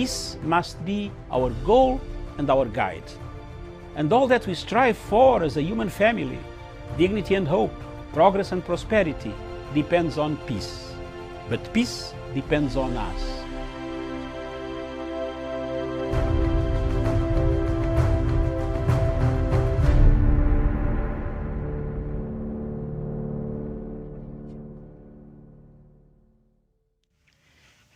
peace must be our goal and our guide. And all that we strive for as a human family, dignity and hope, progress and prosperity, depends on peace. But peace depends on us.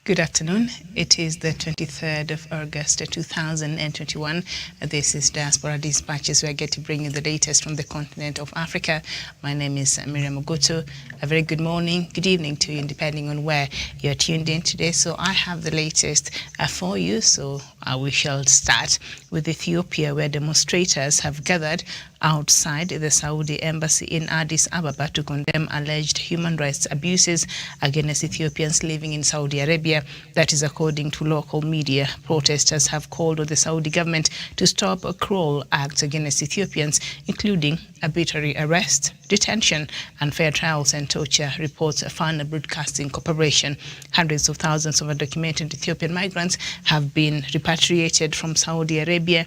Good afternoon. It is the 23rd of August 2021. This is Diaspora Dispatches, where I get to bring you the latest from the continent of Africa. My name is Miriam Ogoto. A very good morning, good evening to you, depending on where you're tuned in today. So I have the latest for you. So we shall start with Ethiopia, where demonstrators have gathered outside the Saudi embassy in Addis Ababa to condemn alleged human rights abuses against Ethiopians living in Saudi Arabia. That is according to local media. Protesters have called on the Saudi government to stop cruel acts against Ethiopians, including arbitrary arrest, detention, unfair trials and torture, reports Fana Broadcasting Corporation. Hundreds of thousands of undocumented Ethiopian migrants have been repatriated from Saudi Arabia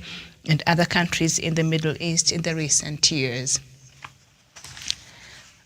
and other countries in the Middle East in the recent years.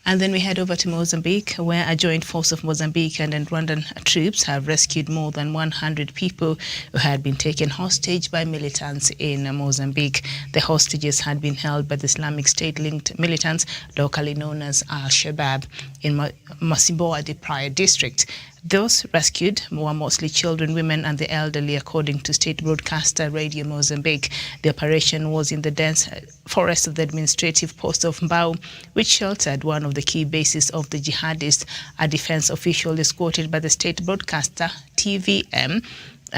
And then we head over to Mozambique, where a joint force of Mozambican and Rwandan troops have rescued more than 100 people who had been taken hostage by militants in Mozambique. The hostages had been held by the Islamic State-linked militants, locally known as Al-Shabaab, in Masimboa de Praia district. Those rescued were mostly children, women and the elderly, according to state broadcaster Radio Mozambique. The operation was in the dense forest of the administrative post of Mbao, which sheltered one of the key bases of the jihadists. A defense official is quoted by the state broadcaster TVM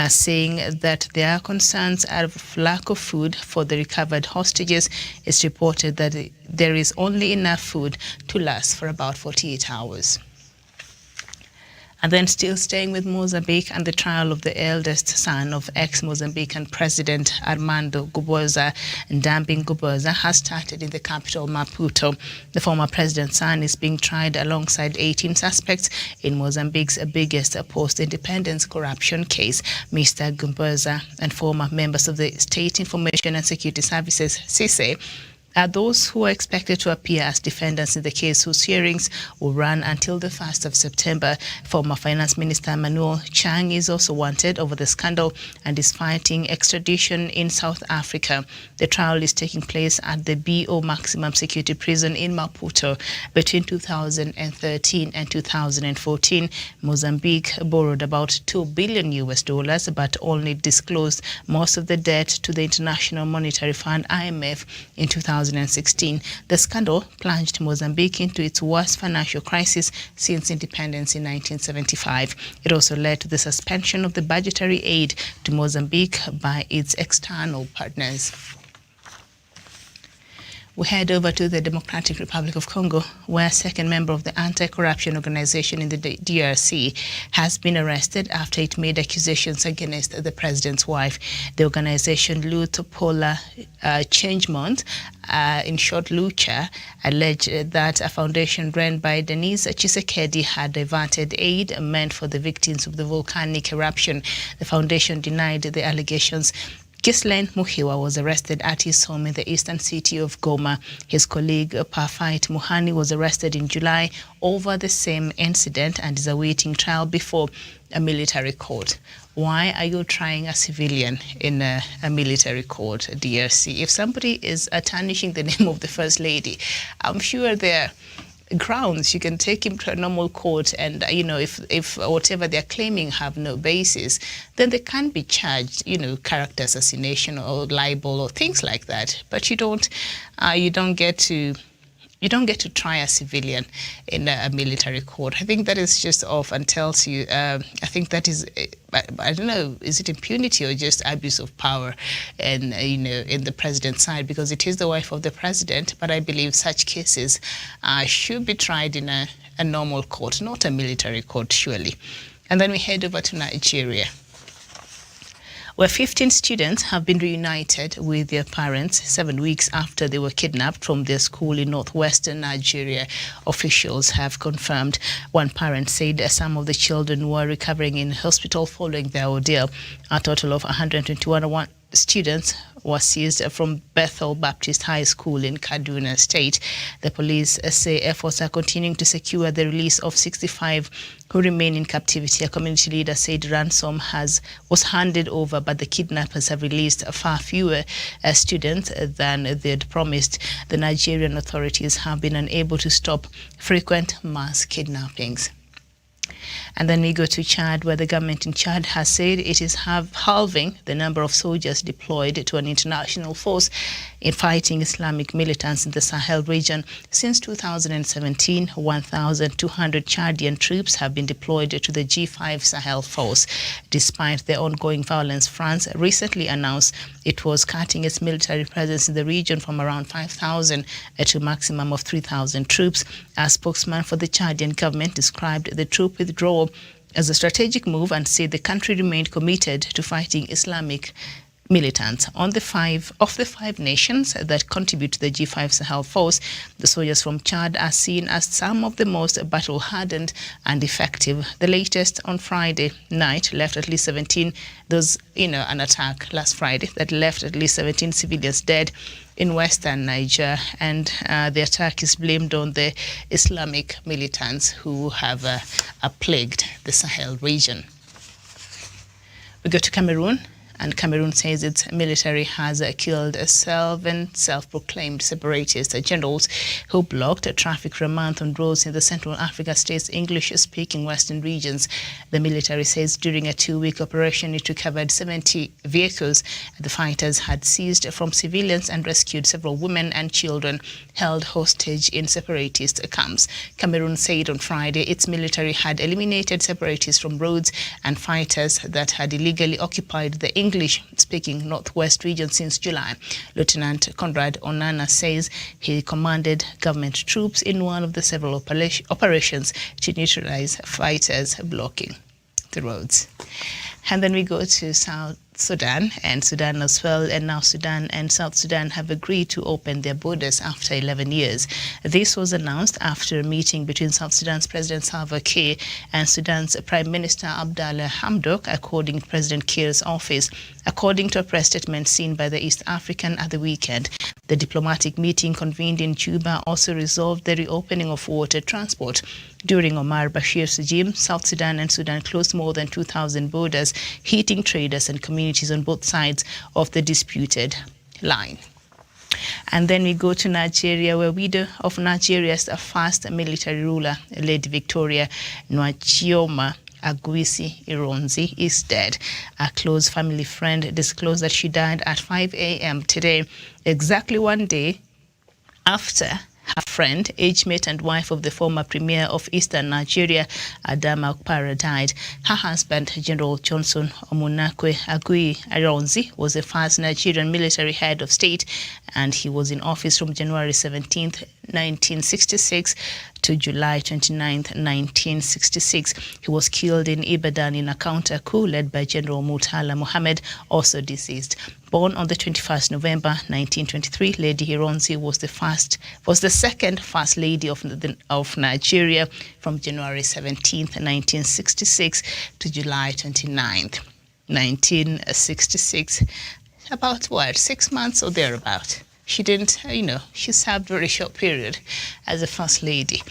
saying that there are concerns of lack of food for the recovered hostages. It's reported that there is only enough food to last for about 48 hours. And then still staying with Mozambique and the trial of the eldest son of ex-Mozambican President Armando Guebuza, Ndambi Guebuza, has started in the capital Maputo. The former president's son is being tried alongside 18 suspects in Mozambique's biggest post-independence corruption case. Mr. Guebuza and former members of the State Information and Security Services, SISE, are those who are expected to appear as defendants in the case, whose hearings will run until the 1st of September. Former Finance Minister Manuel Chang is also wanted over the scandal and is fighting extradition in South Africa. The trial is taking place at the BO Maximum Security Prison in Maputo. Between 2013 and 2014, Mozambique borrowed about $2 billion, but only disclosed most of the debt to the International Monetary Fund, IMF, in 2016. The scandal plunged Mozambique into its worst financial crisis since independence in 1975. It also led to the suspension of the budgetary aid to Mozambique by its external partners. We head over to the Democratic Republic of Congo, where a second member of the anti-corruption organization in the DRC has been arrested after it made accusations against the president's wife. The organization Lutte pour la Changement, in short Lucha, alleged that a foundation run by Denise Tshisekedi had diverted aid meant for the victims of the volcanic eruption. The foundation denied the allegations. Ghislaine Muhiwa was arrested at his home in the eastern city of Goma. His colleague Parfait Muhani was arrested in July over the same incident and is awaiting trial before a military court. Why are you trying a civilian in a military court, DRC? If somebody is tarnishing the name of the First Lady, I'm sure there grounds you can take him to a normal court, and if whatever they're claiming have no basis, then they can be charged, character assassination or libel or things like that. But you don't get to try a civilian in a military court. I think that is just off and tells you, I think that is, I don't know, is it impunity or just abuse of power and, in the president's side, because it is the wife of the president, but I believe such cases should be tried in a normal court, not a military court, surely. And then we head over to Nigeria, where 15 students have been reunited with their parents 7 weeks after they were kidnapped from their school in northwestern Nigeria. Officials have confirmed. One parent said some of the children were recovering in hospital following their ordeal. A total of 121 students were seized from Bethel Baptist High School in Kaduna State. The police say efforts are continuing to secure the release of 65 who remain in captivity. A community leader said ransom was handed over, but the kidnappers have released far fewer students than they'd promised. The Nigerian authorities have been unable to stop frequent mass kidnappings. And then we go to Chad, where the government in Chad has said it is halving the number of soldiers deployed to an international force in fighting Islamic militants in the Sahel region. Since 2017, 1,200 Chadian troops have been deployed to the G5 Sahel force. Despite the ongoing violence, France recently announced it was cutting its military presence in the region from around 5,000 to a maximum of 3,000 troops. A spokesman for the Chadian government described the troop withdrawal as a strategic move and said the country remained committed to fighting Islamic militants. Of the five nations that contribute to the G5 Sahel force, the soldiers from Chad are seen as some of the most battle-hardened and effective. The latest on Friday night left at least 17, an attack last Friday that left at least 17 civilians dead in western Niger, and the attack is blamed on the Islamic militants who have plagued the Sahel region. We go to Cameroon. And Cameroon says its military has killed 7 self-proclaimed separatist generals who blocked traffic for a month on roads in the Central Africa state's English-speaking western regions. The military says during a 2-week operation it recovered 70 vehicles the fighters had seized from civilians and rescued several women and children held hostage in separatist camps. Cameroon said on Friday its military had eliminated separatists from roads and fighters that had illegally occupied the English-speaking northwest region since July. Lieutenant Conrad Onana says he commanded government troops in one of the several operations to neutralize fighters blocking the roads. And then we go to South Sudan and Sudan as well, and now Sudan and South Sudan have agreed to open their borders after 11 years. This was announced after a meeting between South Sudan's President Salva Kiir and Sudan's Prime Minister Abdallah Hamdok, according to President Kiir's office. According to a press statement seen by the East African at the weekend, the diplomatic meeting convened in Juba also resolved the reopening of water transport. During Omar Bashir's regime, South Sudan and Sudan closed more than 2,000 borders, hitting traders and communities on both sides of the disputed line. And then we go to Nigeria, where widow of Nigeria's first military ruler, Lady Victoria Nwachioma Aguisi Ironsi, is dead. A close family friend disclosed that she died at 5 a.m. today, exactly 1 day after her friend, age mate and wife of the former premier of eastern Nigeria, Adama Okpara, died. Her husband, General Johnson Omunakwe Agui Ironsi, was the first Nigerian military head of state, and he was in office from January 17, 1966 to July 29, 1966. He was killed in Ibadan in a counter coup led by General Murtala Mohammed, also deceased. Born on the 21st November 1923, Lady Ironsi was the second First Lady of Nigeria from January 17, 1966 to July 29, 1966. About 6 months or thereabout. She didn't, she served a very short period as a First Lady.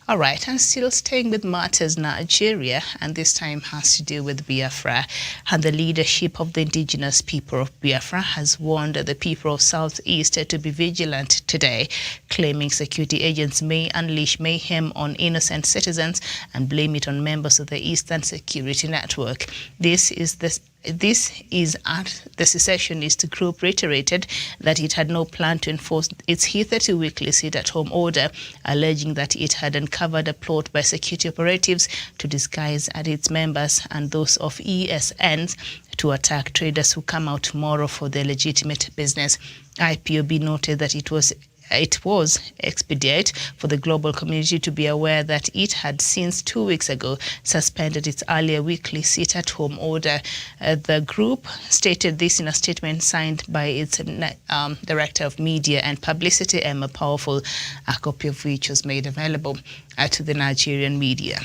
All right, and still staying with matters Nigeria, and this time has to do with Biafra. And the leadership of the indigenous people of Biafra has warned the people of Southeast to be vigilant today, claiming security agents may unleash mayhem on innocent citizens and blame it on members of the Eastern Security Network. This is the secessionist group reiterated that it had no plan to enforce its hitherto weekly sit-at-home order, alleging that it had uncovered a plot by security operatives to disguise its members and those of ESNs to attack traders who come out tomorrow for their legitimate business. IPOB noted that it was it was expedient for the global community to be aware that it had since 2 weeks ago suspended its earlier weekly sit-at-home order. The group stated this in a statement signed by its Director of Media and Publicity, Emma Powerful, a copy of which was made available to the Nigerian media.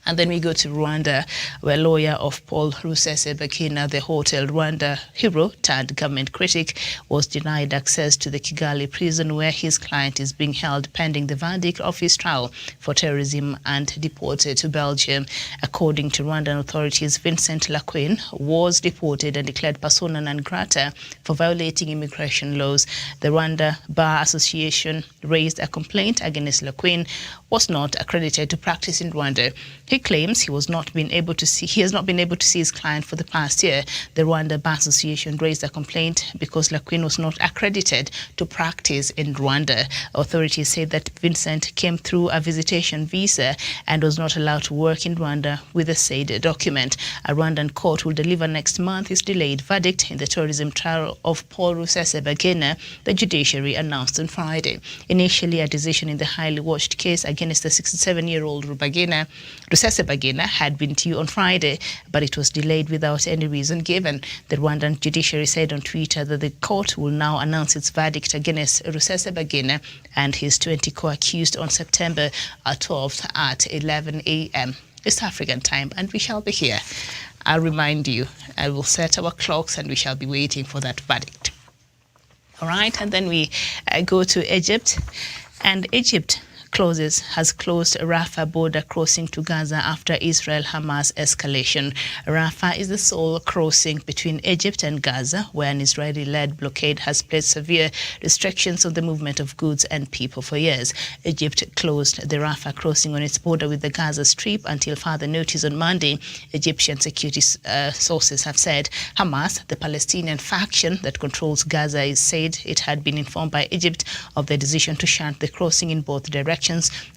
And then we go to Rwanda, where lawyer of Paul Rusesabagina, the Hotel Rwanda hero turned government critic, was denied access to the Kigali prison where his client is being held pending the verdict of his trial for terrorism and deported to Belgium. According to Rwandan authorities, Vincent Laquin was deported and declared persona non grata for violating immigration laws. The Rwanda Bar Association raised a complaint against Laquin, was not accredited to practice in Rwanda. He claims he has not been able to see his client for the past year. The Rwanda Bar Association raised a complaint because Laquin was not accredited to practice in Rwanda. Authorities say that Vincent came through a visitation visa and was not allowed to work in Rwanda with the said document. A Rwandan court will deliver next month its delayed verdict in the tourism trial of Paul Rusesabagina, the judiciary announced on Friday. Initially, a decision in the highly watched case against the 67-year-old Rusesabagina had been due on Friday, but it was delayed without any reason given. The Rwandan judiciary said on Twitter that the court will now announce its verdict against Rusesabagina and his 20 co-accused on September 12th at 11 a.m. East African time, and we shall be here. I'll remind you, I will set our clocks and we shall be waiting for that verdict. All right, and then we go to Egypt, and Egypt has closed Rafah border crossing to Gaza after Israel-Hamas escalation. Rafah is the sole crossing between Egypt and Gaza, where an Israeli-led blockade has placed severe restrictions on the movement of goods and people for years. Egypt closed the Rafah crossing on its border with the Gaza Strip until further notice on Monday. Egyptian security sources have said Hamas, the Palestinian faction that controls Gaza, said it had been informed by Egypt of the decision to shut the crossing in both directions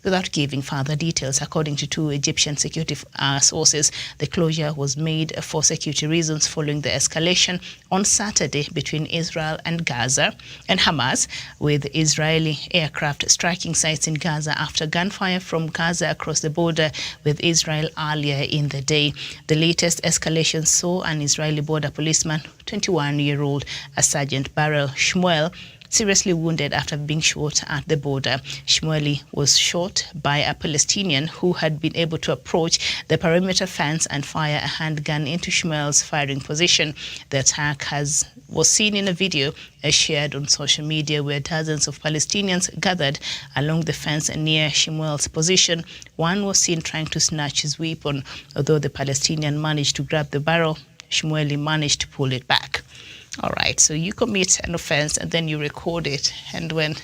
without giving further details. According to two Egyptian security sources, the closure was made for security reasons following the escalation on Saturday between Israel and Gaza and Hamas, with Israeli aircraft striking sites in Gaza after gunfire from Gaza across the border with Israel earlier in the day. The latest escalation saw an Israeli border policeman, 21-year-old Sergeant Beryl Shmuel, seriously wounded after being shot at the border. Shmueli was shot by a Palestinian who had been able to approach the perimeter fence and fire a handgun into Shmuel's firing position. The attack was seen in a video shared on social media where dozens of Palestinians gathered along the fence near Shmuel's position. One was seen trying to snatch his weapon. Although the Palestinian managed to grab the barrel, Shmueli managed to pull it back. All right, so you commit an offense and then you record it. And when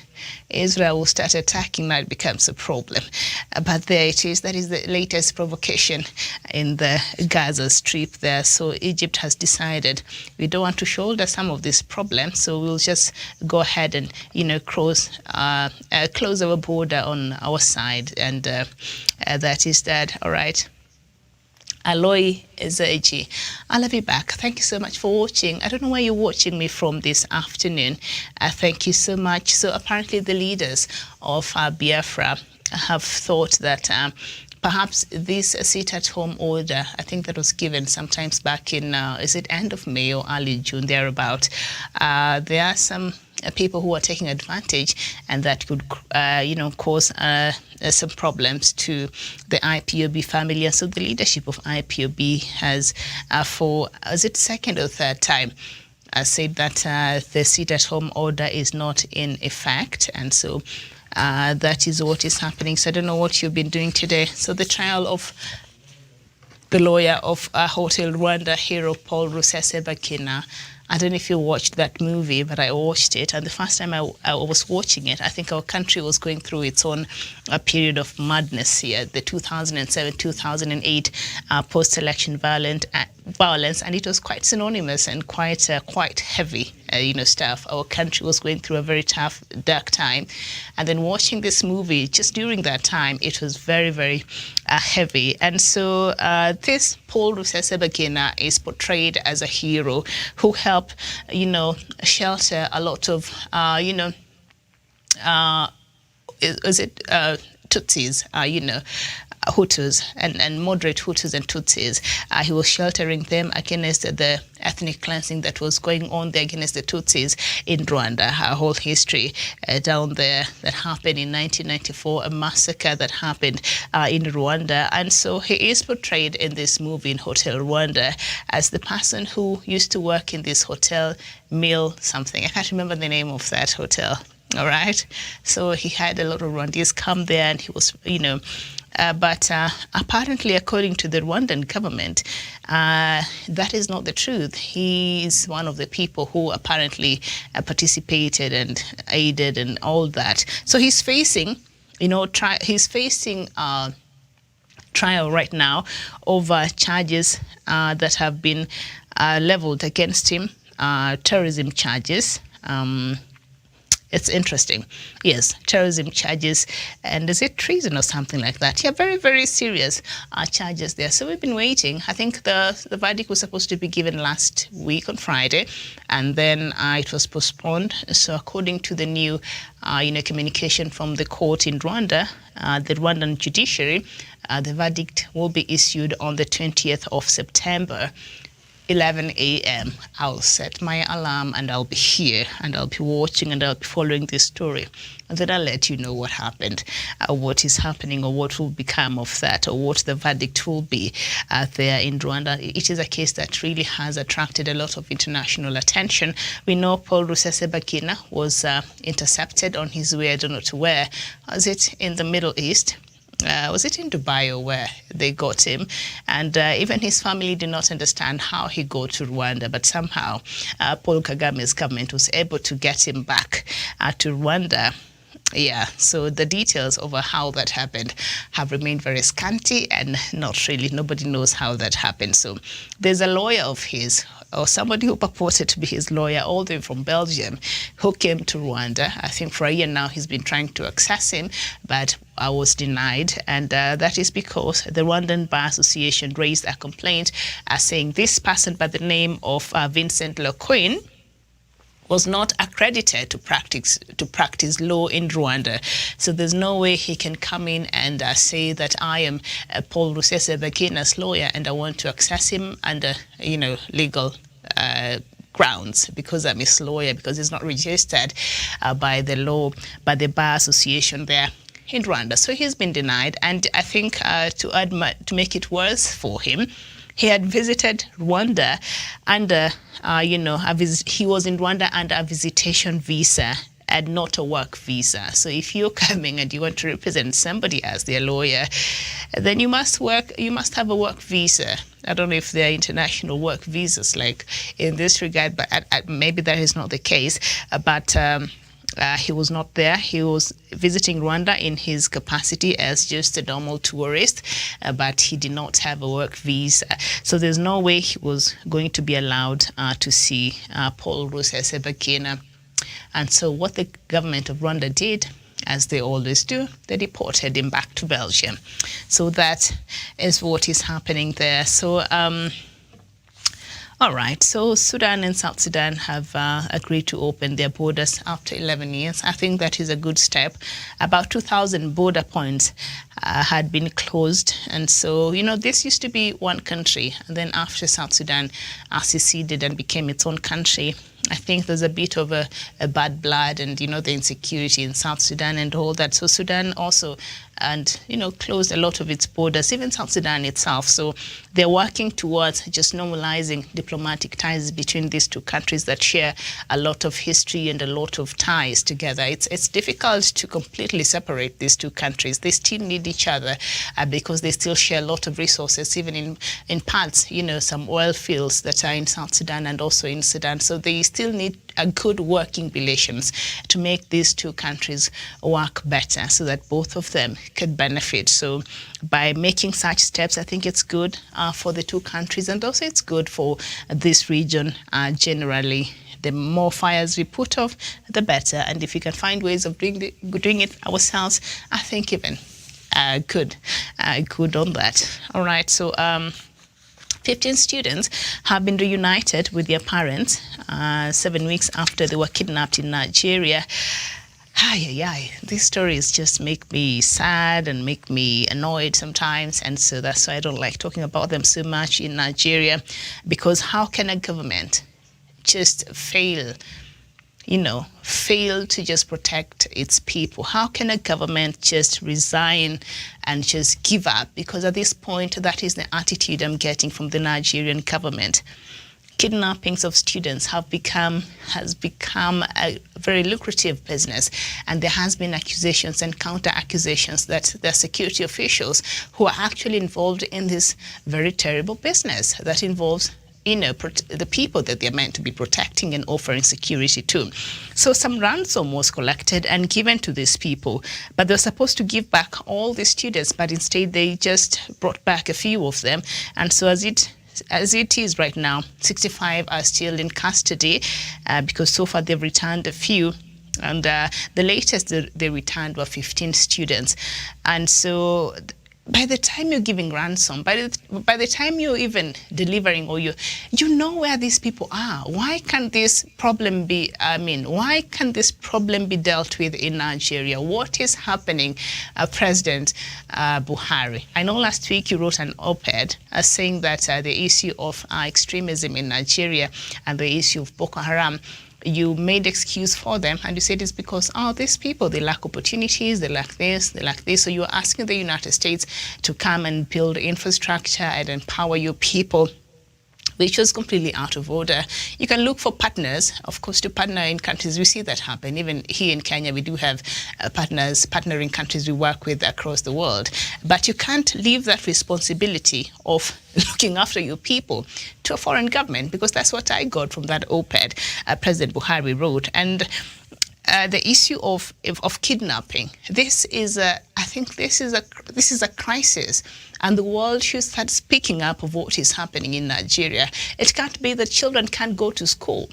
Israel will start attacking, that becomes a problem. But there it is. That is the latest provocation in the Gaza Strip there. So Egypt has decided we don't want to shoulder some of this problem. So we'll just go ahead and, close our border on our side. And that is that. All right. Aloy Ezeji, I'll be back. Thank you so much for watching. I don't know where you're watching me from this afternoon. Thank you so much. So apparently the leaders of Biafra have thought that perhaps this sit-at-home order, I think that was given sometimes back in, is it end of May or early June, thereabout. There are some people who are taking advantage, and that could, cause some problems to the IPOB family. And so the leadership of IPOB has, is it second or third time, said that the sit-at-home order is not in effect, and so that is what is happening. So I don't know what you've been doing today. So the trial of the lawyer of Hotel Rwanda hero Paul Rusesabagina, I don't know if you watched that movie, but I watched it. And the first time I was watching it, I think our country was going through its own period of madness here, the 2007-2008 post-election violence, and it was quite synonymous and quite heavy, stuff. Our country was going through a very tough, dark time. And then watching this movie, just during that time, it was very, very heavy. And so this Paul Rusesabagina is portrayed as a hero who helped, shelter a lot of, is it Tutsis, Hutus and moderate Hutus and Tutsis. He was sheltering them against the ethnic cleansing that was going on there against the Tutsis in Rwanda. A whole history down there that happened in 1994, a massacre that happened in Rwanda. And so he is portrayed in this movie in Hotel Rwanda as the person who used to work in this hotel, Mill something. I can't remember the name of that hotel. All right. So he had a lot of Rwandese come there, and he was, but apparently, according to the Rwandan government, that is not the truth. He is one of the people who apparently participated and aided and all that. So he's facing, trial right now over charges that have been leveled against him, terrorism charges. It's interesting. Yes, terrorism charges, and is it treason or something like that? Yeah, very, very serious charges there. So we've been waiting. I think the verdict was supposed to be given last week on Friday, and then it was postponed. So according to the new, communication from the court in Rwanda, the Rwandan judiciary, the verdict will be issued on the 20th of September. 11 a.m. I'll set my alarm and I'll be here and I'll be watching and I'll be following this story. And then I'll let you know what happened, what is happening, or what will become of that, or what the verdict will be there in Rwanda. It is a case that really has attracted a lot of international attention. We know Paul Rusesabagina was intercepted on his way, I don't know to where. Was it in the Middle East? Was it in Dubai or where they got him? And even his family did not understand how he got to Rwanda, but somehow Paul Kagame's government was able to get him back to Rwanda. Yeah, so the details over how that happened have remained very scanty, and nobody knows how that happened. So there's a lawyer of his, or somebody who purported to be his lawyer, all the way from Belgium, who came to Rwanda. I think for a year now he's been trying to access him, but I was denied, and that is because the Rwandan Bar Association raised a complaint saying this person by the name of Vincent Lequin was not accredited to practice law in Rwanda. So there's no way he can come in and say that I am Paul Rusesabagina's lawyer and I want to access him under legal grounds because I'm his lawyer, because he's not registered by the law, by the Bar Association there in Rwanda. So he's been denied, and I think to make it worse for him, he had visited Rwanda under, he was in Rwanda under a visitation visa and not a work visa. So if you're coming and you want to represent somebody as their lawyer, then you must have a work visa. I don't know if there are international work visas like in this regard, but maybe that is not the case. But he was not there. He was visiting Rwanda in his capacity as just a normal tourist, but he did not have a work visa. So there's no way he was going to be allowed to see Paul Rusesabagina. And so what the government of Rwanda did, as they always do, they deported him back to Belgium. So that is what is happening there. So all right, so Sudan and South Sudan have agreed to open their borders after 11 years. I think that is a good step. About 2,000 border points had been closed. And so, this used to be one country. And then after South Sudan seceded and became its own country, I think there's a bit of a bad blood and, the insecurity in South Sudan and all that. So Sudan also, closed a lot of its borders, even South Sudan itself. So they're working towards just normalizing diplomatic ties between these two countries that share a lot of history and a lot of ties together. It's difficult to completely separate these two countries. They still need each other because they still share a lot of resources, even in parts, some oil fields that are in South Sudan and also in Sudan. So they still need a good working relations to make these two countries work better so that both of them could benefit. So by making such steps, I think it's good for the two countries, and also it's good for this region generally. The more fires we put off, the better. And if we can find ways of doing it ourselves, I think even good on that. All right, so 15 students have been reunited with their parents 7 weeks after they were kidnapped in Nigeria. These stories just make me sad and make me annoyed sometimes, and so that's why I don't like talking about them so much in Nigeria, because how can a government just fail to just protect its people? How can a government just resign and just give up? Because at this point, that is the attitude I'm getting from the Nigerian government. Kidnappings of students has become a very lucrative business, and there has been accusations and counter accusations that there are security officials who are actually involved in this very terrible business that involves the people that they're meant to be protecting and offering security to. So some ransom was collected and given to these people, but they're supposed to give back all the students, but instead they just brought back a few of them. And so as it is right now, 65 are still in custody because so far they've returned a few. And the latest they returned were 15 students. And so by the time you're giving ransom, by the time you're even delivering, or you know where these people are, why can't this problem be dealt with in Nigeria? What is happening, President Buhari? I know last week you wrote an op-ed saying that the issue of extremism in Nigeria and the issue of Boko Haram, you made excuse for them, and you said it's because, these people, they lack opportunities, they lack this, they lack this. So you're asking the United States to come and build infrastructure and empower your people, which was completely out of order. You can look for partners, of course, to partner in countries. We see that happen. Even here in Kenya, we do have partnering countries we work with across the world. But you can't leave that responsibility of looking after your people to a foreign government, because that's what I got from that op-ed President Buhari wrote. And the issue of kidnapping, I think this is a crisis, and the world should start speaking up of what is happening in Nigeria. It can't be that children can't go to school.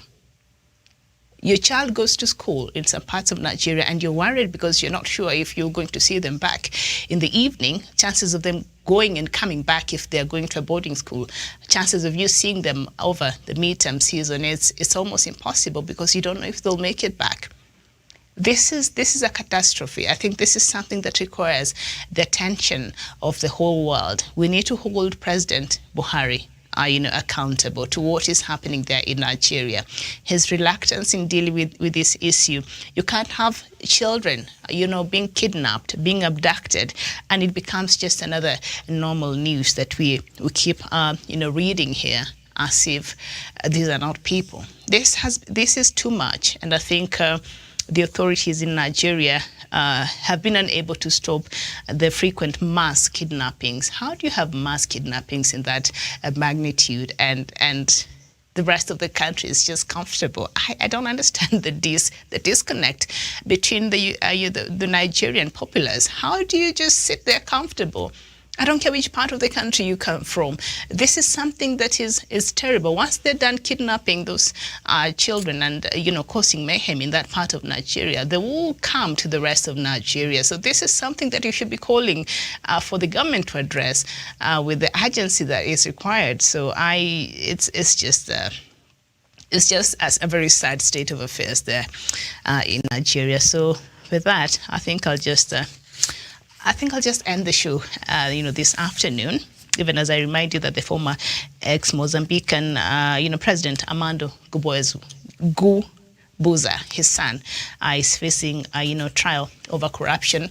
Your child goes to school in some parts of Nigeria, and you're worried because you're not sure if you're going to see them back in the evening. Chances of them going and coming back, if they're going to a boarding school, chances of you seeing them over the midterm season, it's almost impossible, because you don't know if they'll make it back. This is a catastrophe. I think this is something that requires the attention of the whole world. We need to hold President Buhari accountable to what is happening there in Nigeria. His reluctance in dealing with this issue. You can't have children, being kidnapped, being abducted, and it becomes just another normal news that we keep, reading here, as if these are not people. This is too much, and I think the authorities in Nigeria have been unable to stop the frequent mass kidnappings. How do you have mass kidnappings in that magnitude, and the rest of the country is just comfortable? I don't understand the disconnect between the Nigerian populace. How do you just sit there comfortable? I don't care which part of the country you come from. This is something that is terrible. Once they're done kidnapping those children and causing mayhem in that part of Nigeria, they will come to the rest of Nigeria. So this is something that you should be calling for the government to address with the urgency that is required. So it's just a very sad state of affairs there in Nigeria. So with that, I think I'll just end the show, this afternoon, even as I remind you that the former ex-Mozambican, President Armando Guebuza, his son, is facing, trial over corruption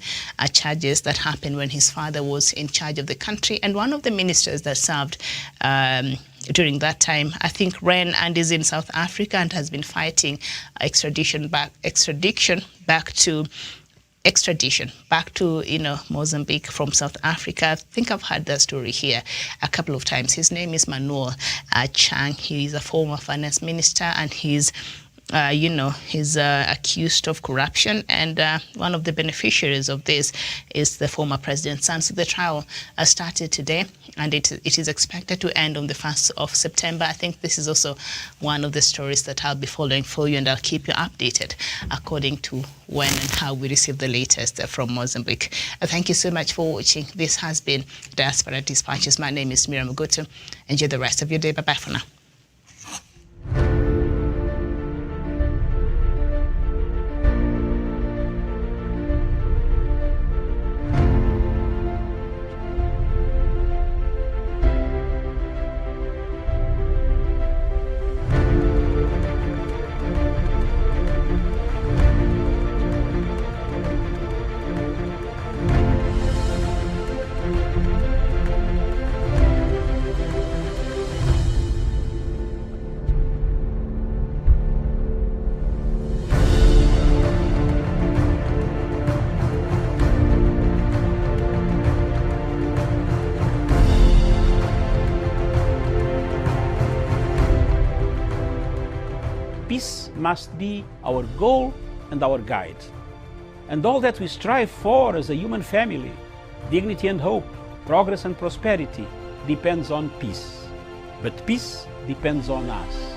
charges that happened when his father was in charge of the country. And one of the ministers that served during that time, I think, ran and is in South Africa and has been fighting extradition back to Mozambique from South Africa. I think I've heard that story here a couple of times. His name is Manuel Chang. He's a former finance minister, and he's accused of corruption, and one of the beneficiaries of this is the former president's son. So the trial started today, and it is expected to end on the 1st of September. I think this is also one of the stories that I'll be following for you, and I'll keep you updated according to when and how we receive the latest from Mozambique. Thank you so much for watching. This has been Diaspora Dispatches. My name is Miriam Maputo. Enjoy the rest of your day. Bye-bye for now. peace must be our goal and our guide. And all that we strive for as a human family, dignity and hope, progress and prosperity, depends on peace. But peace depends on us.